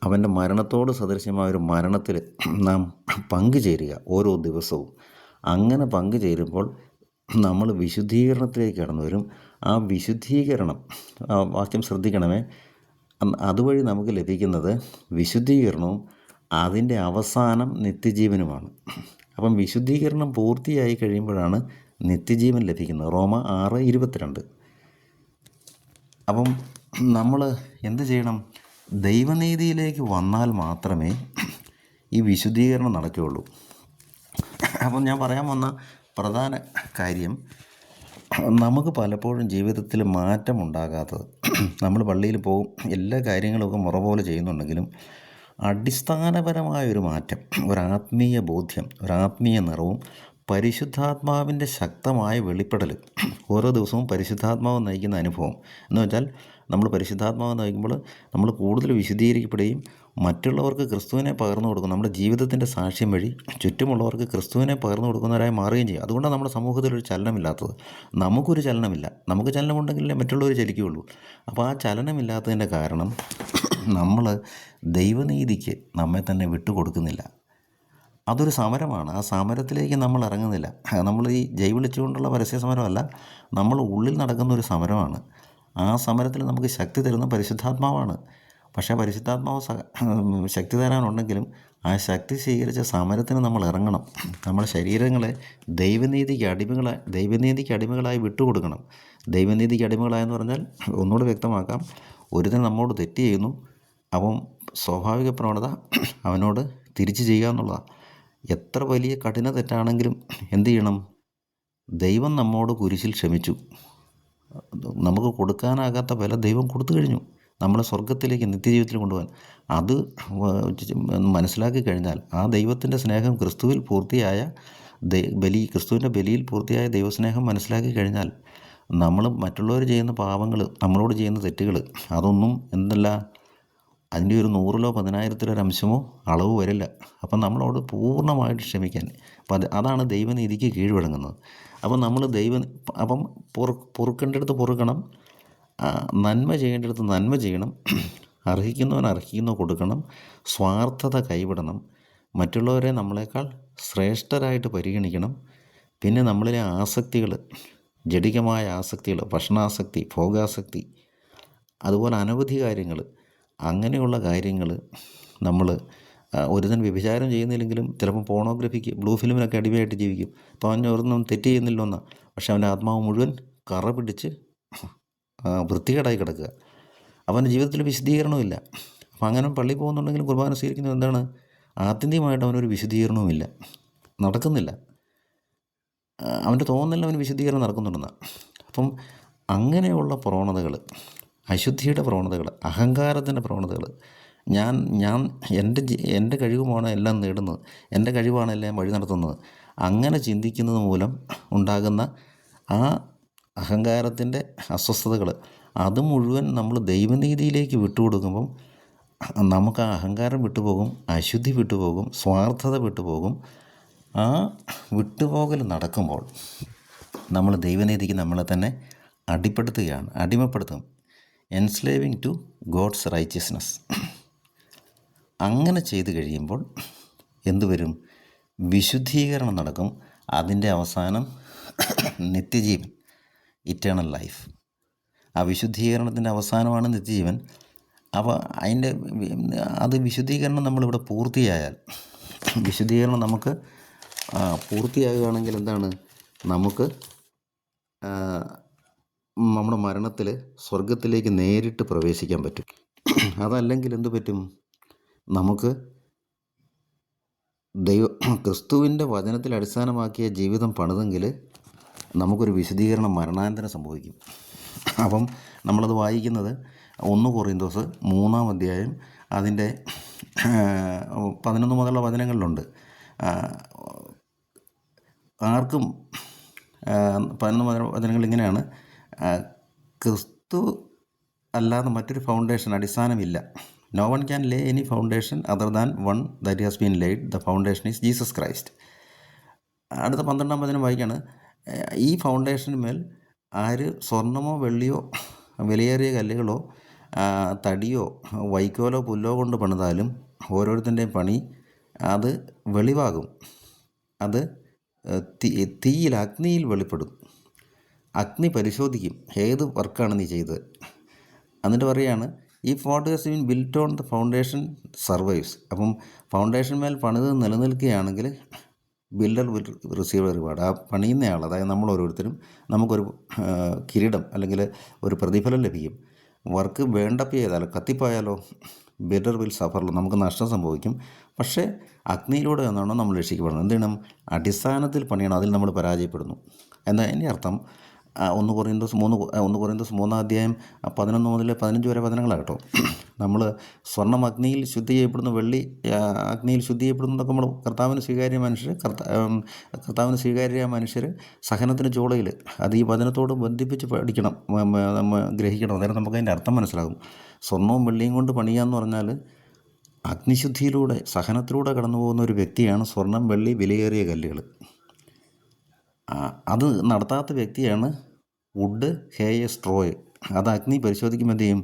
[SPEAKER 1] അവൻ്റെ മരണത്തോട് സദൃശ്യമായ ഒരു മരണത്തിൽ നാം പങ്കുചേരുക ഓരോ ദിവസവും. അങ്ങനെ പങ്കുചേരുമ്പോൾ നമ്മൾ വിശുദ്ധീകരണത്തിലേക്ക് കടന്നു വരും. ആ വിശുദ്ധീകരണം, ആ വാക്യം ശ്രദ്ധിക്കണമേ, അതുവഴി നമുക്ക് ലഭിക്കുന്നത് വിശുദ്ധീകരണവും അതിൻ്റെ അവസാനം നിത്യജീവനുമാണ്. അപ്പം വിശുദ്ധീകരണം പൂർത്തിയായി കഴിയുമ്പോഴാണ് നിത്യജീവൻ ലഭിക്കുന്നത്. റോമ 6:22. അപ്പം നമ്മൾ എന്ത് ചെയ്യണം? ദൈവനീതിയിലേക്ക് വന്നാൽ മാത്രമേ ഈ വിശുദ്ധീകരണം നടക്കുകയുള്ളൂ. അപ്പം ഞാൻ പറയാൻ വന്ന പ്രധാന കാര്യം, നമുക്ക് പലപ്പോഴും ജീവിതത്തിൽ മാറ്റമുണ്ടാകാത്തത്, നമ്മൾ പള്ളിയിൽ പോകും, എല്ലാ കാര്യങ്ങളുമൊക്കെ മുറ പോലെ ചെയ്യുന്നുണ്ടെങ്കിലും അടിസ്ഥാനപരമായൊരു മാറ്റം, ഒരാത്മീയ ബോധ്യം, ഒരാത്മീയ നിറവും പരിശുദ്ധാത്മാവിൻ്റെ ശക്തമായ വെളിപ്പെടൽ, ഓരോ ദിവസവും പരിശുദ്ധാത്മാവ് നയിക്കുന്ന അനുഭവം എന്ന് വെച്ചാൽ, നമ്മൾ പരിശുദ്ധാത്മാവ് നയിക്കുമ്പോൾ നമ്മൾ കൂടുതൽ വിശദീകരിക്കപ്പെടുകയും മറ്റുള്ളവർക്ക് ക്രിസ്തുവിനെ പകർന്നു കൊടുക്കും. നമ്മുടെ ജീവിതത്തിൻ്റെ സാക്ഷ്യം വഴി ചുറ്റുമുള്ളവർക്ക് ക്രിസ്തുവിനെ പകർന്നു കൊടുക്കുന്നവരായി മാറുകയും ചെയ്യും. അതുകൊണ്ടാണ് നമ്മുടെ സമൂഹത്തിലൊരു ചലനമില്ലാത്തത്. നമുക്കൊരു ചലനമില്ല. നമുക്ക് ചലനമുണ്ടെങ്കിലേ മറ്റുള്ളവർ ചലിക്കുകയുള്ളൂ. അപ്പോൾ ആ ചലനമില്ലാത്തതിൻ്റെ കാരണം നമ്മൾ ദൈവനീതിക്ക് നമ്മെ തന്നെ വിട്ടുകൊടുക്കുന്നില്ല. അതൊരു സമരമാണ്. ആ സമരത്തിലേക്ക് നമ്മൾ ഇറങ്ങുന്നില്ല. നമ്മൾ ഈ ജയ് വിളിച്ചുകൊണ്ടുള്ള പരസ്യ സമരമല്ല, നമ്മൾ ഉള്ളിൽ നടക്കുന്ന ഒരു സമരമാണ്. ആ സമരത്തിൽ നമുക്ക് ശക്തി തരുന്ന പരിശുദ്ധാത്മാവാണ്. പക്ഷേ പരിശുദ്ധാത്മാവ് ശക്തി തരാനുണ്ടെങ്കിലും ആ ശക്തി സ്വീകരിച്ച സമരത്തിന് നമ്മൾ ഇറങ്ങണം. നമ്മുടെ ശരീരങ്ങളെ ദൈവനീതിക്ക് അടിമകളായി വിട്ടുകൊടുക്കണം. ദൈവനീതിക്ക് അടിമകളായെന്ന് പറഞ്ഞാൽ, ഒന്നുകൂടി വ്യക്തമാക്കാം, ഒരുത്തൻ നമ്മോട് തെറ്റ് ചെയ്യുന്നു, അപ്പം സ്വാഭാവിക പ്രവണത അവനോട് തിരിച്ചു ചെയ്യുക എന്നുള്ളതാണ്. എത്ര വലിയ കഠിന തെറ്റാണെങ്കിലും എന്തു ചെയ്യണം? ദൈവം നമ്മോട് കുരിശിൽ ക്ഷമിച്ചു. നമുക്ക് കൊടുക്കാനാകാത്ത വില ദൈവം കൊടുത്തു കഴിഞ്ഞു, നമ്മളെ സ്വർഗത്തിലേക്ക് നിത്യജീവിതത്തിൽ കൊണ്ടുപോകാൻ. അത് മനസ്സിലാക്കി കഴിഞ്ഞാൽ, ആ ദൈവത്തിൻ്റെ സ്നേഹം ക്രിസ്തുവിൽ പൂർത്തിയായ ക്രിസ്തുവിൻ്റെ ബലിയിൽ പൂർത്തിയായ ദൈവസ്നേഹം മനസ്സിലാക്കി കഴിഞ്ഞാൽ, നമ്മൾ മറ്റുള്ളവർ ചെയ്യുന്ന പാപങ്ങൾ, നമ്മളോട് ചെയ്യുന്ന തെറ്റുകൾ, അതൊന്നും അതിൻ്റെ ഒരു 100-ലോ 10,000-ലോ ഒരു അംശമോ അളവ് വരില്ല. അപ്പം നമ്മളോട് പൂർണ്ണമായിട്ട് ക്ഷമിക്കാൻ. അപ്പം അതാണ് ദൈവനീതിക്ക് കീഴ്വഴങ്ങുന്നത്. അപ്പം നമ്മൾ പൊറുക്കേണ്ടടുത്ത് പൊറുക്കണം, നന്മ ചെയ്യേണ്ടടുത്ത് നന്മ ചെയ്യണം, അർഹിക്കുന്നവന് കൊടുക്കണം, സ്വാർത്ഥത കൈവിടണം, മറ്റുള്ളവരെ നമ്മളെക്കാൾ ശ്രേഷ്ഠരായിട്ട് പരിഗണിക്കണം. പിന്നെ നമ്മളിലെ ആസക്തികൾ, ജഡികമായ ആസക്തികൾ, ഭക്ഷണാസക്തി, ഭോഗാസക്തി, അതുപോലെ അനവധി കാര്യങ്ങൾ, അങ്ങനെയുള്ള കാര്യങ്ങൾ നമ്മൾ ഒരുതൻ വ്യഭിചാരം ചെയ്യുന്നില്ലെങ്കിലും ചിലപ്പോൾ പോണോഗ്രഫിക്ക്, ബ്ലൂ ഫിലിമിനൊക്കെ അടിമയായിട്ട് ജീവിക്കും. അപ്പോൾ അവൻ ഒന്നും തെറ്റ് ചെയ്യുന്നില്ല എന്നാണ്, പക്ഷെ അവൻ്റെ ആത്മാവ് മുഴുവൻ കറ പിടിച്ച് വൃത്തികേടായി കിടക്കുക. അവൻ്റെ ജീവിതത്തിൽ വിശദീകരണമില്ല. അപ്പം അങ്ങനെ പള്ളിയിൽ പോകുന്നുണ്ടെങ്കിലും കുർബാന സ്വീകരിക്കുന്നത് എന്താണ്? ആത്യന്തികമായിട്ട് അവനൊരു വിശദീകരണവുമില്ല, നടക്കുന്നില്ല. അവൻ്റെ തോന്നലിൽ അവന് വിശദീകരണം നടക്കുന്നുണ്ടെന്നാണ്. അപ്പം അങ്ങനെയുള്ള പ്രവണതകൾ, അശുദ്ധിയുടെ പ്രവണതകൾ, അഹങ്കാരത്തിൻ്റെ പ്രവണതകൾ, എൻ്റെ കഴിവുമാണ് എല്ലാം നേടുന്നത്, എൻ്റെ കഴിവാണ് എല്ലാം വഴി നടത്തുന്നത്, അങ്ങനെ ചിന്തിക്കുന്നത് മൂലം ഉണ്ടാകുന്ന ആ അഹങ്കാരത്തിൻ്റെ അസ്വസ്ഥതകൾ, അത് മുഴുവൻ നമ്മൾ ദൈവനീതിയിലേക്ക് വിട്ടുകൊടുക്കുമ്പം നമുക്ക് ആ അഹങ്കാരം വിട്ടുപോകും, അശുദ്ധി വിട്ടുപോകും, സ്വാർത്ഥത വിട്ടുപോകും. ആ വിട്ടുപോകൽ നടക്കുമ്പോൾ നമ്മൾ ദൈവനീതിക്ക് നമ്മളെ തന്നെ അടിമപ്പെടുത്തും. എൻസ്ലേവിങ് ടു ഗോഡ്സ് റൈച്ചസ്നെസ്. അങ്ങനെ ചെയ്തു കഴിയുമ്പോൾ എന്തുവരും? വിശുദ്ധീകരണം നടക്കും. അതിൻ്റെ അവസാനം നിത്യജീവൻ, ഇറ്റേണൽ ലൈഫ്. ആ വിശുദ്ധീകരണത്തിൻ്റെ അവസാനമാണ് നിത്യജീവൻ. അപ്പോൾ അത് വിശുദ്ധീകരണം നമ്മളിവിടെ പൂർത്തിയായാൽ, വിശുദ്ധീകരണം നമുക്ക് പൂർത്തിയാകുകയാണെങ്കിൽ എന്താണ്? നമുക്ക് നമ്മുടെ മരണത്തിൽ സ്വർഗത്തിലേക്ക് നേരിട്ട് പ്രവേശിക്കാൻ പറ്റും. അതല്ലെങ്കിൽ എന്തു പറ്റും? നമുക്ക് ക്രിസ്തുവിൻ്റെ വചനത്തിൽ അടിസ്ഥാനമാക്കിയ ജീവിതം പണിതെങ്കിൽ നമുക്കൊരു വിശദീകരണം മരണാനന്തരം സംഭവിക്കും. അപ്പം നമ്മളത് വായിക്കുന്നത് 1 കൊറിന്തോസ് 3-ാം അധ്യായം അതിൻ്റെ 11 മുതലുള്ള വചനങ്ങളിലുണ്ട്. ആർക്കും 11 വചനങ്ങൾ ഇങ്ങനെയാണ്: ക്രിസ്തു അല്ലാതെ മറ്റൊരു ഫൗണ്ടേഷൻ, അടിസ്ഥാനമില്ല. No one can lay any foundation other than one that has been laid. The foundation is Jesus Christ. അടുത്ത 12-ാം വചനം വായിക്കാണ്: ഈ ഫൗണ്ടേഷനുമേൽ ആര് സ്വർണമോ വെള്ളിയോ വിലയേറിയ കല്ലുകളോ തടിയോ വൈക്കോലോ പുല്ലോ കൊണ്ട് പണിതാലും ഓരോരുത്തൻ്റെയും പണി അത് വെളിവാകും. അത് തീയിൽ, അഗ്നിയിൽ വെളിപ്പെടും. അഗ്നി പരിശോധിക്കും ഏത് വർക്കാണ് നീ ചെയ്തത്. എന്നിട്ട് പറയുകയാണ്, ഈ fort has been built on the foundation survives. അപ്പം ഫൗണ്ടേഷൻ മേൽ പണിത് നിലനിൽക്കുകയാണെങ്കിൽ ബിൽഡർ വിൽ റിസീവ് റിവാർഡ്. ആ പണിയുന്നയാൾ, അതായത് നമ്മൾ ഓരോരുത്തരും നമുക്കൊരു കിരീടം അല്ലെങ്കിൽ ഒരു പ്രതിഫലം ലഭിക്കും. വർക്ക് വേണ്ടപ്പ് ചെയ്താലോ കത്തിപ്പോയാലോ ബിൽഡർ വിൽ സഫറിൽ, നമുക്ക് നഷ്ടം സംഭവിക്കും. പക്ഷേ അഗ്നിയിലൂടെ എന്നാണോ നമ്മൾ രക്ഷിക്കപ്പെടുന്നത്. എന്ത് ചെയ്യണം? അടിസ്ഥാനത്തിൽ പണിയണം. അതിൽ നമ്മൾ പരാജയപ്പെടുന്നു. എന്താ എൻ്റെ അർത്ഥം? ഒന്ന് കൊറിന്തോസ് 3-ാം അധ്യായം 11 മുതൽ 15 വരെ വചനങ്ങളാണ് കേട്ടോ. നമ്മൾ സ്വർണ്ണം അഗ്നിയിൽ ശുദ്ധി ചെയ്യപ്പെടുന്നു, വെള്ളി അഗ്നിയിൽ ശുദ്ധി ചെയ്യപ്പെടുന്നു എന്നൊക്കെ നമ്മൾ കർത്താവിന് സ്വീകാര്യ മനുഷ്യർ സഹനത്തിന് ചൂളയിൽ അത് ഈ വചനത്തോട് ബന്ധിപ്പിച്ച് പഠിക്കണം, നമ്മൾ ഗ്രഹിക്കണം. അന്നേരം നമുക്കതിൻ്റെ അർത്ഥം മനസ്സിലാകും. സ്വർണവും വെള്ളിയും കൊണ്ട് പണിയാന്ന് പറഞ്ഞാൽ അഗ്നിശുദ്ധിയിലൂടെ സഹനത്തിലൂടെ കടന്നു പോകുന്ന ഒരു വ്യക്തിയാണ് സ്വർണം, വെള്ളി, വിലയേറിയ കല്ലുകൾ. അത് നടത്താത്ത വ്യക്തിയാണ് വുഡ്, ഹേയ്, സ്ട്രോയ്. അത് അഗ്നി പരിശോധിക്കുമ്പോൾ എന്ത് ചെയ്യും?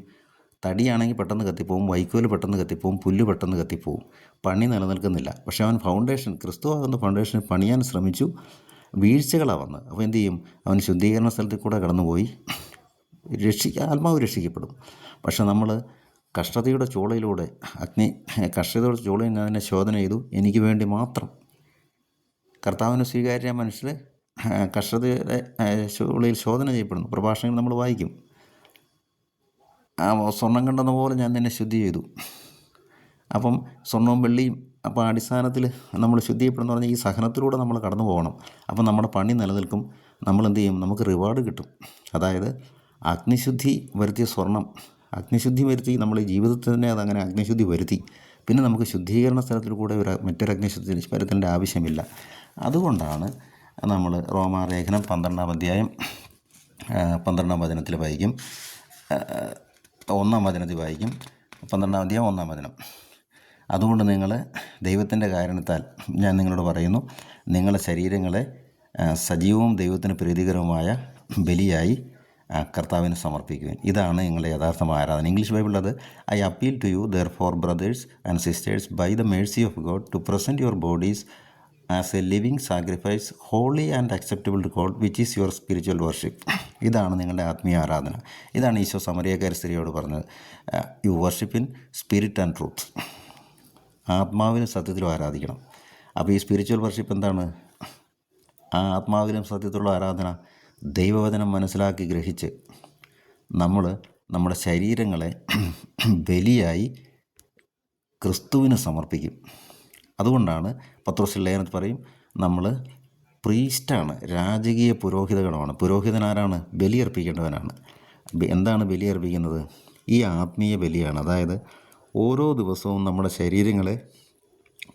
[SPEAKER 1] തടിയാണെങ്കിൽ പെട്ടെന്ന് കത്തിപ്പോവും, വൈക്കോൽ പെട്ടെന്ന് കത്തിപ്പോവും, പുല്ല് പെട്ടെന്ന് കത്തിപ്പോവും, പണി നിലനിൽക്കുന്നില്ല. പക്ഷേ അവൻ ക്രിസ്തു ആകുന്ന ഫൗണ്ടേഷൻ പണിയാൻ ശ്രമിച്ചു, വീഴ്ചകളാണ് വന്നത്. അപ്പോൾ എന്ത് ചെയ്യും? അവൻ ശുദ്ധീകരണ സ്ഥലത്തിൽ കൂടെ കടന്നുപോയി ആത്മാവ് രക്ഷിക്കപ്പെടും. പക്ഷെ നമ്മൾ കഷ്ടതയുടെ ചൂളയിലൂടെ കഷ്ടതയുടെ ചൂളയിൽ ഞാൻ അതിനെ ശോധന ചെയ്തു, എനിക്ക് വേണ്ടി മാത്രം. കർത്താവിന് സ്വീകാര്യ മനുഷ്യർ കഷ്ടതയുടെ ചൂളയിൽ ശോധന ചെയ്യപ്പെടുന്നു. പ്രഭാഷണങ്ങൾ നമ്മൾ വായിക്കും. സ്വർണം കണ്ടെന്ന പോലെ ഞാൻ നിന്നെ ശുദ്ധി ചെയ്തു. അപ്പം സ്വർണവും വെള്ളിയും അപ്പോൾ അടിസ്ഥാനത്തിൽ നമ്മൾ ശുദ്ധി ചെയ്യപ്പെടുന്ന പറഞ്ഞാൽ ഈ സഹനത്തിലൂടെ നമ്മൾ കടന്നു പോകണം. അപ്പം നമ്മുടെ പണി നിലനിൽക്കും. നമ്മൾ എന്ത് ചെയ്യും? നമുക്ക് റിവാർഡ് കിട്ടും. അതായത് അഗ്നിശുദ്ധി വരുത്തിയ സ്വർണം, അഗ്നിശുദ്ധി വരുത്തി നമ്മൾ ഈ ജീവിതത്തിൽ തന്നെ അതങ്ങനെ അഗ്നിശുദ്ധി വരുത്തി. പിന്നെ നമുക്ക് ശുദ്ധീകരണ സ്ഥലത്തിൽ കൂടെ മറ്റൊരു അഗ്നിശുദ്ധി വരുത്തേണ്ട ആവശ്യമില്ല. അതുകൊണ്ടാണ് നമ്മൾ റോമാലേഖനം 12-ാം അധ്യായം 12-ാം വചനത്തിൽ വായിക്കും, 1-ാം വചനത്തിൽ വായിക്കും. 12-ാം അധ്യായം 1-ാം വചനം. അതുകൊണ്ട് നിങ്ങൾ ദൈവത്തിൻ്റെ കാരണത്താൽ ഞാൻ നിങ്ങളോട് പറയുന്നു, നിങ്ങളുടെ ശരീരങ്ങളെ സജീവവും ദൈവത്തിന് പ്രീതികരവുമായ ബലിയായി കർത്താവിന് സമർപ്പിക്കുവാൻ. ഇതാണ് നിങ്ങളുടെ യഥാർത്ഥമായ ആരാധന. ഇംഗ്ലീഷ് ബൈബിളിൽ അത് I appeal to you therefore brothers and sisters by the mercy of God to present your bodies as a living sacrifice holy and acceptable to God which is your spiritual worship. ഇതാണ് നിങ്ങളുടെ ആത്മീയ ആരാധന. ഇതാണ് ഈശോ സമറിയക്കാരി സ്ത്രീയോട് പറഞ്ഞത്, you worship in spirit and truth. ആത്മാവിലും സത്യത്തിലും ആരാധിക്കണം. അപ്പോൾ ഈ സ്പിരിച്വൽ വർഷിപ്പ് എന്താണ്? ആ ആത്മാവിലും സത്യത്തിലുള്ള ആരാധന ദൈവവചനം മനസ്സിലാക്കി ഗ്രഹിച്ച് നമ്മൾ നമ്മുടെ ശരീരങ്ങളെ ബലിയായി ക്രിസ്തുവിന് സമർപ്പിക്കും. അതുകൊണ്ടാണ് പത്രോസ് ലേഖനത്തിൽ പറയും, നമ്മൾ പ്രീസ്റ്റാണ്, രാജകീയ പുരോഹിതഗണമാണ്. പുരോഹിതനാരാണ്? ബലിയർപ്പിക്കേണ്ടവനാണ്. എന്താണ് ബലിയർപ്പിക്കുന്നത്? ഈ ആത്മീയ ബലിയാണ്. അതായത് ഓരോ ദിവസവും നമ്മുടെ ശരീരങ്ങളെ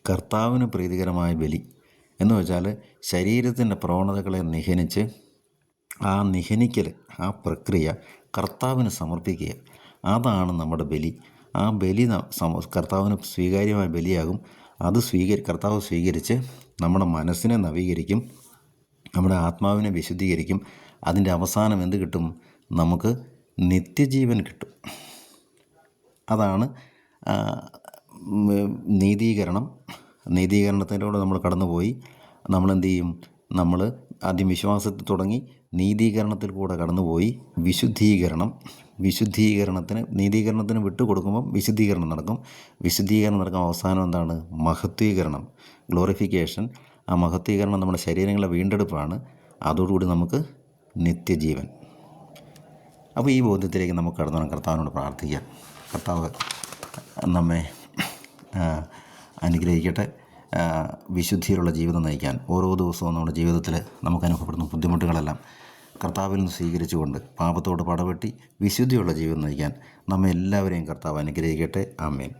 [SPEAKER 1] കർത്താവിന് പ്രീതികരമായ ബലി എന്ന് വെച്ചാൽ ശരീരത്തിൻ്റെ പ്രവണതകളെ നിഹനിച്ച് ആ നിഹനിക്കൽ, ആ പ്രക്രിയ കർത്താവിന് സമർപ്പിക്കുക. അതാണ് നമ്മുടെ ബലി. ആ ബലി കർത്താവിന് സ്വീകാര്യമായ ബലിയാകും. അത് കർത്താവ് സ്വീകരിച്ച് നമ്മുടെ മനസ്സിനെ നവീകരിക്കും, നമ്മുടെ ആത്മാവിനെ വിശുദ്ധീകരിക്കും. അതിൻ്റെ അവസാനം എന്ത് കിട്ടും? നമുക്ക് നിത്യജീവൻ കിട്ടും. അതാണ് നീതീകരണം. നീതീകരണത്തിലൂടെ നമ്മൾ കടന്നുപോയി നമ്മളെന്ത് ചെയ്യും? നമ്മൾ ആദ്യം വിശ്വാസത്തിൽ തുടങ്ങി നീതീകരണത്തിൽ കൂടെ കടന്നുപോയി നീതീകരണത്തിന് വിട്ടുകൊടുക്കുമ്പം വിശുദ്ധീകരണം നടക്കും. വിശുദ്ധീകരണം നടക്കും. അവസാനം എന്താണ്? മഹത്വീകരണം, ഗ്ലോറിഫിക്കേഷൻ. ആ മഹത്വീകരണം നമ്മുടെ ശരീരങ്ങളെ വീണ്ടെടുപ്പാണ്. അതോടുകൂടി നമുക്ക് നിത്യജീവൻ. അപ്പോൾ ഈ ബോധ്യത്തിലേക്ക് നമുക്ക് കടന്നു വേണം കർത്താവിനോട് പ്രാർത്ഥിക്കാം. കർത്താവ് നമ്മെ അനുഗ്രഹിക്കട്ടെ. വിശുദ്ധിയിലുള്ള ജീവിതം നയിക്കാൻ ഓരോ ദിവസവും നമ്മുടെ ജീവിതത്തിൽ നമുക്ക് അനുഭവപ്പെടുന്ന ബുദ്ധിമുട്ടുകളെല്ലാം കർത്താവിൽ നിന്ന് സ്വീകരിച്ചുകൊണ്ട് പാപത്തോട് പടവെട്ടി വിശുദ്ധിയുള്ള ജീവിതം നയിക്കാൻ നമ്മെ എല്ലാവരെയും കർത്താവ് അനുഗ്രഹിക്കട്ടെ. ആമേൻ.